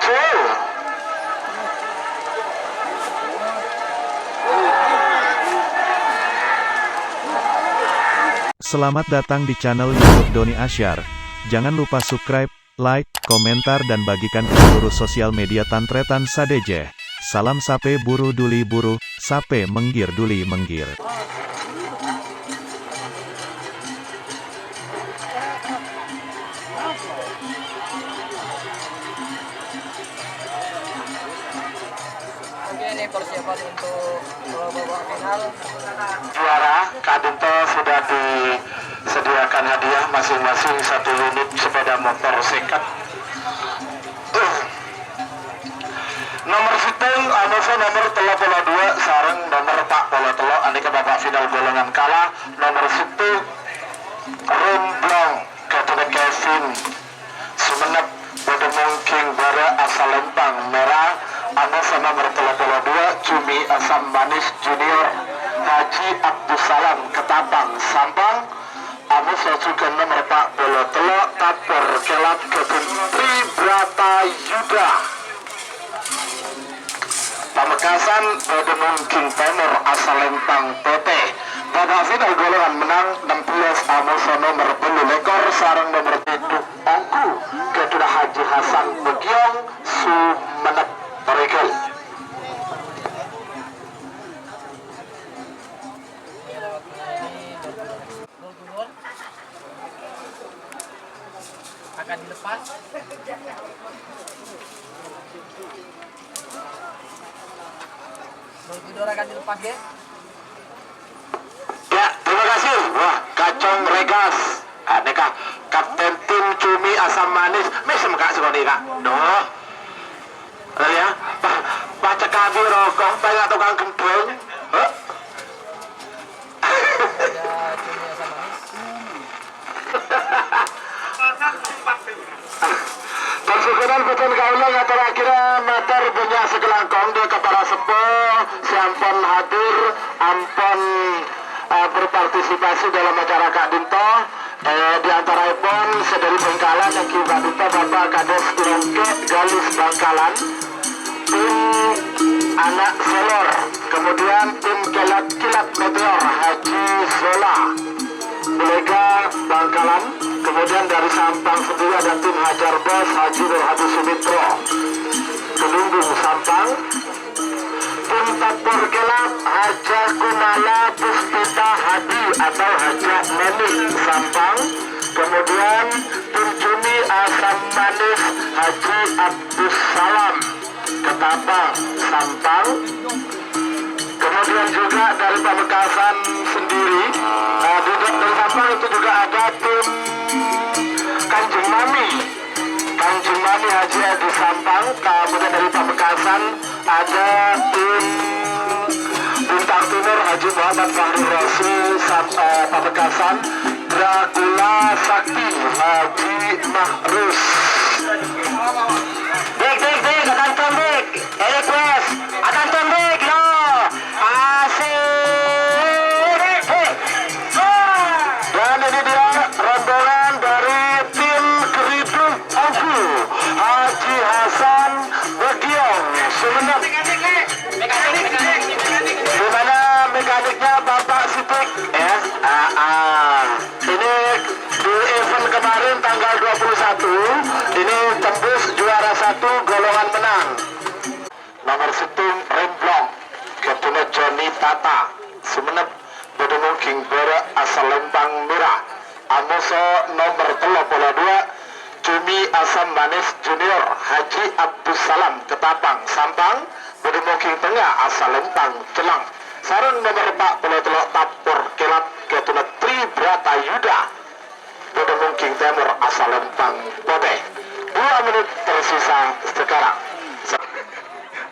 muncul. Selamat datang di channel YouTube Doni Asyar. Jangan lupa subscribe, like, komentar dan bagikan ke seluruh sosial media Tantretan Sadejeh. Salam sape buru duli buru, sape menggir duli menggir. Oke, ini persiapan untuk babak final. Juara, Kak Dinto sudah disediakan hadiah masing-masing 1 unit sepeda motor sekat. Nomor situng, Anoso nomor 32, sarang nomor 43, aneka babak final golongan kalah. Nomor situng, Remblong, Katuna Kevin, Sumenep, Bodemong King Bara asal Lempang merah. Anoso nomor 32, Cumi Asam Manis Junior, Haji Abdus Salam Ketapang Sampang. Anoso juga nomor 43, Tapor Kelap Ketentri Brata Yuda, Pamekasan Bodemong King Timur asal Lempang PT. Babak final golongan menang 16 Anoso nomor 10 lekor sarang nomor 7 Ongku Ketuna Haji Hasan Begiong Sumenep Perikil. Akan dilepas. Gol akan dilepas ya. Ya, terima kasih. Wah, Kacong Regas. Aneka Kapten Tim Cumi Asam Manis. Mesem kak sekali kak. Doh. Ya, baca kabi rokok, pengen tukang gendong. Huh? Ada cumi asam manis. Persyukuran beton kaulah ngatur akhirnya mater punya sekelangkong dia kepada sepuh siampun hadir ampun berpartisipasi dalam acara Kak Dinto. Di antara pun sedari Bengkalan yang Kak Dinto Bapak Kades Lengke Galis Bangkalan, tim anak Selor, kemudian tim kilat Meteor Haji Zola Bulega Bangkalan, kemudian dari Sampang sendiri ada tim Hajar Bos Haji Nur Hadi Sumitro Kelunggung Sampang, tim Tapor Kelap Haja Kumala Puspita Hadi atau Haja Menik Sampang, kemudian tim Cumi Asam Manis Haji Abdus Salam Ketapang Sampang, kemudian juga dari Pamekasan sendiri duduk dari Sampang itu juga ada tim Kanjeng Mami Haji Adi Sampang. Kemudian dari Pamekasan ada tim Bintang Timur Haji Muhammad Fahri Rasul Pamekasan, Dracula Sakti Haji Mahrus. Dik, akan tombik, request, akan tombik, no, asik. Dan ini dia rombongan dari tim Keridung Ongku Haji Hasan Begiong Sumenep. Di mana mekaniknya Bapak Sitik ya. Ini di event kemarin tanggal 21 ini tembus juara 1 golongan menang. Nomor situng Remblong Ketuna Joni Tata Sumenep Bodemong King Bara asal Lempang Merah. Anoso nomor 32 Cumi Asam Manis Junior Haji Abdus Salam Ketapang Sampang, Bodemong King Tengah asal Lempang Celang. Sarang nomor 43 Tapor Kelap Ketuna Tri Brata Yuda Bodemong King Timur asal Lempang Pote. 2 menit tersisa sekarang.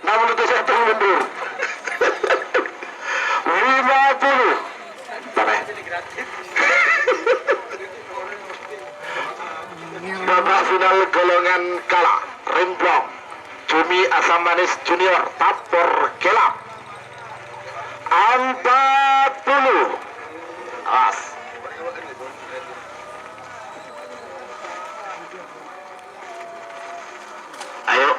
6 menit satu mundur. 50. Babak final golongan kalah Remblong Cumi Asam Manis Junior Tapor Kelap 40. Awas. Ayo.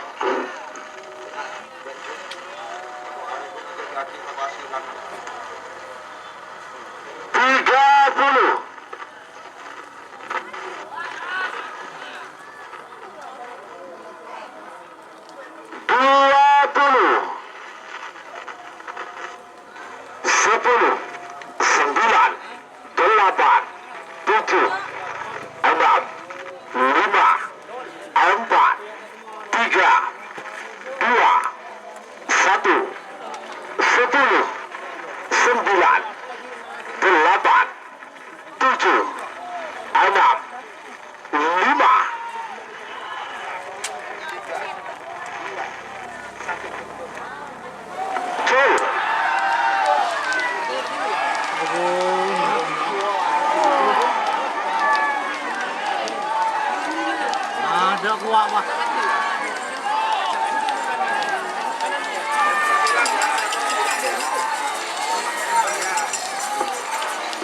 Ada kuah mah.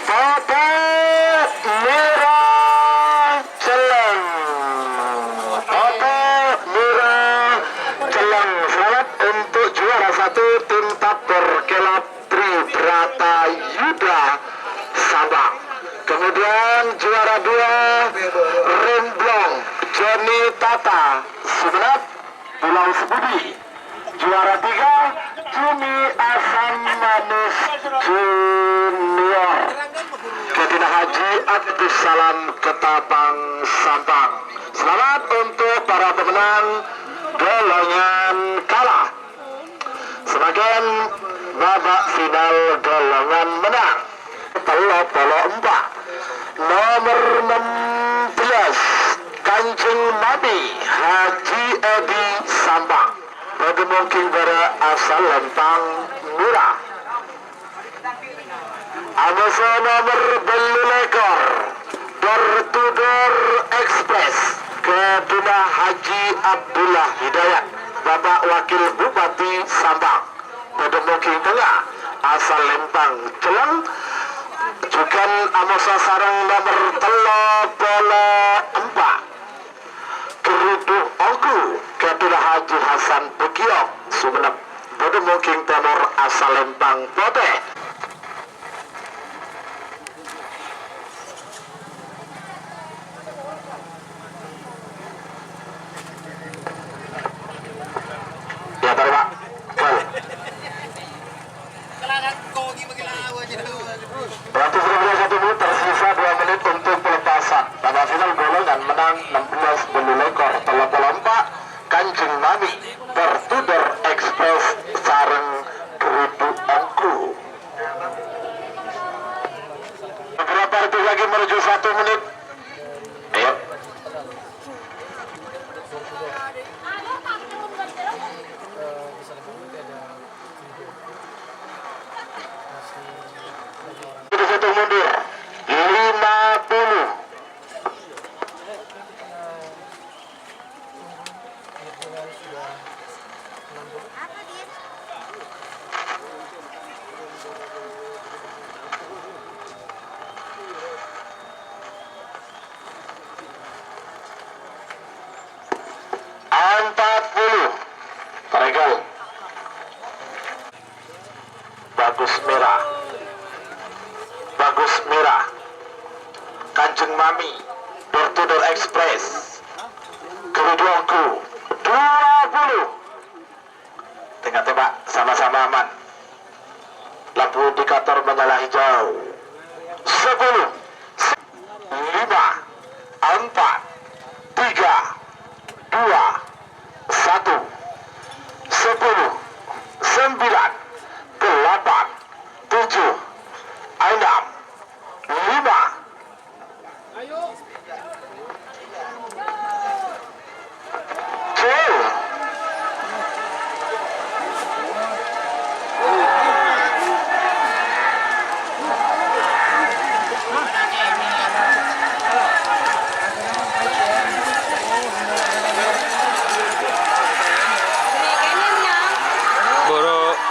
Papa Merah Celeng. Papa Merah Celeng. Selamat untuk juara 1 tim Tapper Kelab Tribrata Yuda Sabang. Kemudian juara 2 Remblong Johnny Tata Sumenep Pulau Sebudi. Juara 3 Cumi Asam Manis Junior Kedina Haji Abdus Salam Ketapang Sampang. Selamat untuk para pemenang golongan kalah. Sebagian babak final golongan menang. Polo 4 nomor 16 Kanjeng Nabi Haji Edi Sambang mungkin pada asal Lempang Murah. Amoso nomor 12 Door to Door Express Kedina Haji Abdullah Hidayat Bapak Wakil Bupati Sambang pada mungkin tengah asal Lempang Celeng. Juga Amosa sarang nomor 34 Keruduh Ongku Kedina Haji Hasan Bekiok Sumenep pada mungkin tenor asal Lempang Poteh. Ya taruh Pak. Waktu sudah 1 menit, tersisa 2 menit untuk pelepasan. Babak final golongan menang 16 belu lekor telok-telompak Kanjeng Mami Bertudor Express sareng Kerudung Ongku. Beberapa detik lagi menuju 1 menit. Ayo. Satu mundur 50. Regal Bagus merah Kanjeng Mami Bertudor Express Kerudungku 20. Tengah tembak sama-sama aman. Lampu indikator menyala hijau. 10 5 4 3 2 1 10 9 8 7 6 5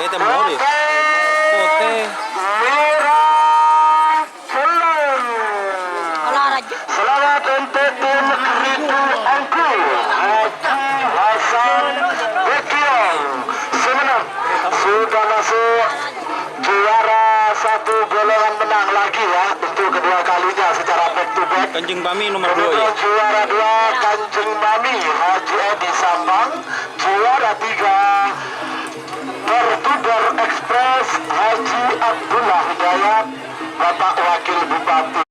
Itu mau deh. Pote. Selamat untuk tim Kerudung Ongku Haji Hasan Bekiong Sumenep sudah masuk juara 1 golongan menang lagi ya untuk kedua kalinya secara back to back. Kanjeng Mami nomor 2 ya. Juara 2 Kanjeng Mami Haji Edi Sambang. Juara 3 Bertudor Express Haji Abdullah Hidayat Bapak Wakil Bupati.